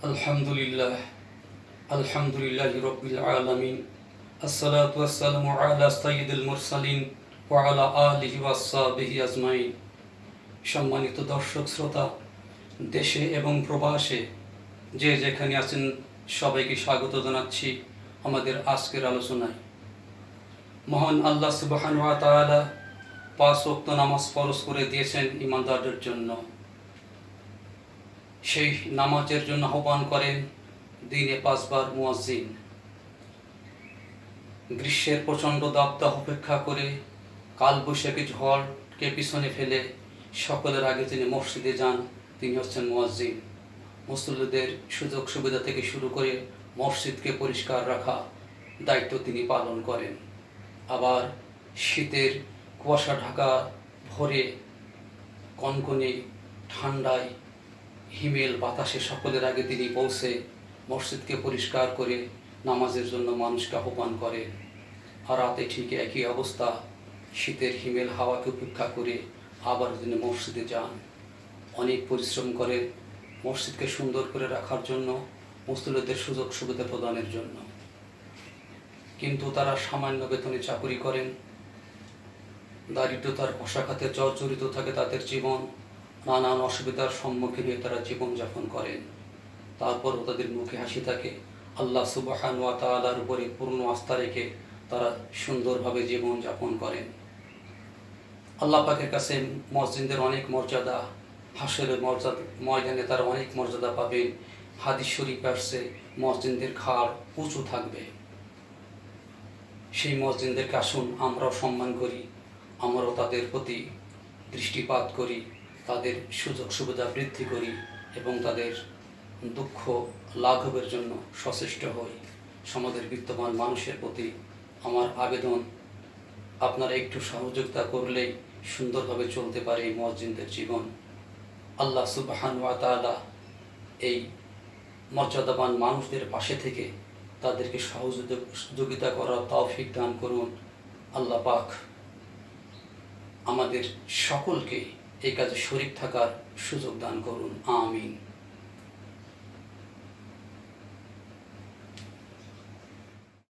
আলহামদুলিল্লাহ আলহামদুলিল্লাহি রাব্বিল আলামিন আসসালাতু ওয়াসসালামু আলা সাইয়্যিদিল মুরসালিন ওয়া আলা আলিহি ওয়া সাহবিহি আজমাইন। সম্মানিত দর্শক শ্রোতা, দেশে এবং প্রবাসে যে যেখানে আছেন সবাইকে স্বাগত জানাচ্ছি আমাদের আজকের আলোচনায়। মহান আল্লাহ সুবহানাহু ওয়া তাআলা 5 ওয়াক্ত নামাজ ফরজ করে দিয়েছেন ঈমানদারদের জন্য। সেই নামাজের জন্য আহ্বান করেন দিনে 5 বার মুয়াজ্জিন। গ্রীষ্মের প্রচণ্ড দাবদাহ উপেক্ষা করে কালবৈশাখী ঝড়কে পিছনে ফেলে সকলের আগে যিনি মসজিদে যান তিনি হচ্ছেন মুয়াজ্জিন। মুসল্লিদের সুযোগ সুবিধা থেকে শুরু করে মসজিদকে পরিষ্কার রাখা দায়িত্ব তিনি পালন করেন। আবার শীতের কুয়াশা ঢাকা ভোরে কনকনে ঠান্ডায় হিমেল বাতাসে সকলের আগে তিনি পৌঁছে মসজিদকে পরিষ্কার করে নামাজের জন্য মানুষকে আহ্বান করেন। আর রাতে ঠিক একই অবস্থা, শীতের হিমেল হাওয়াকে উপেক্ষা করে আবার তিনি মসজিদে যান, অনেক পরিশ্রম করে মসজিদকে সুন্দর করে রাখার জন্য, মুসল্লিদের সুযোগ সুবিধা প্রদানের জন্য। কিন্তু তারা সামান্য বেতনে চাকরি করেন, দারিদ্রতার কষাঘাতে জর্জরিত থাকে তাদের জীবন, নানান অসুবিধার সম্মুখীন হয়ে তারা জীবনযাপন করেন। তারপরও তাদের মুখে হাসি থাকে। আল্লাহ সুবহানাহু ওয়া তাআলার উপরে পূর্ণ আস্থা রেখে তারা সুন্দরভাবে জীবনযাপন করেন। আল্লাহ পাকের কাছে মুয়াজ্জিনদের অনেক মর্যাদা, হাসরের ময়দানে তারা অনেক মর্যাদা পাবেন। হাদিস শরীফে আসছে মুয়াজ্জিনদের ঘাড় উঁচু থাকবে। সেই মুয়াজ্জিনদেরকে আসুন আমরাও সম্মান করি, আমরাও তাদের প্রতি দৃষ্টিপাত করি, তাদের সুযোগ সুবিধা বৃদ্ধি করি এবং তাদের দুঃখ লাঘবের জন্য সচেষ্ট হই। সমাজের বিত্তবান মানুষের প্রতি আমার আবেদন, আপনারা একটু সহযোগিতা করলেই সুন্দরভাবে চলতে পারে এই মুয়াজ্জিনদের জীবন। আল্লাহ সুবহানাহু ওয়া তাআলা এই মর্যাদাবান মানুষদের পাশে থেকে তাদেরকে সহযোগিতা করার তৌফিক দান করুন। আল্লাহ পাক আমাদের সকলকে এই কাজে শরীক থাকার সুযোগ দান করুন। আমিন।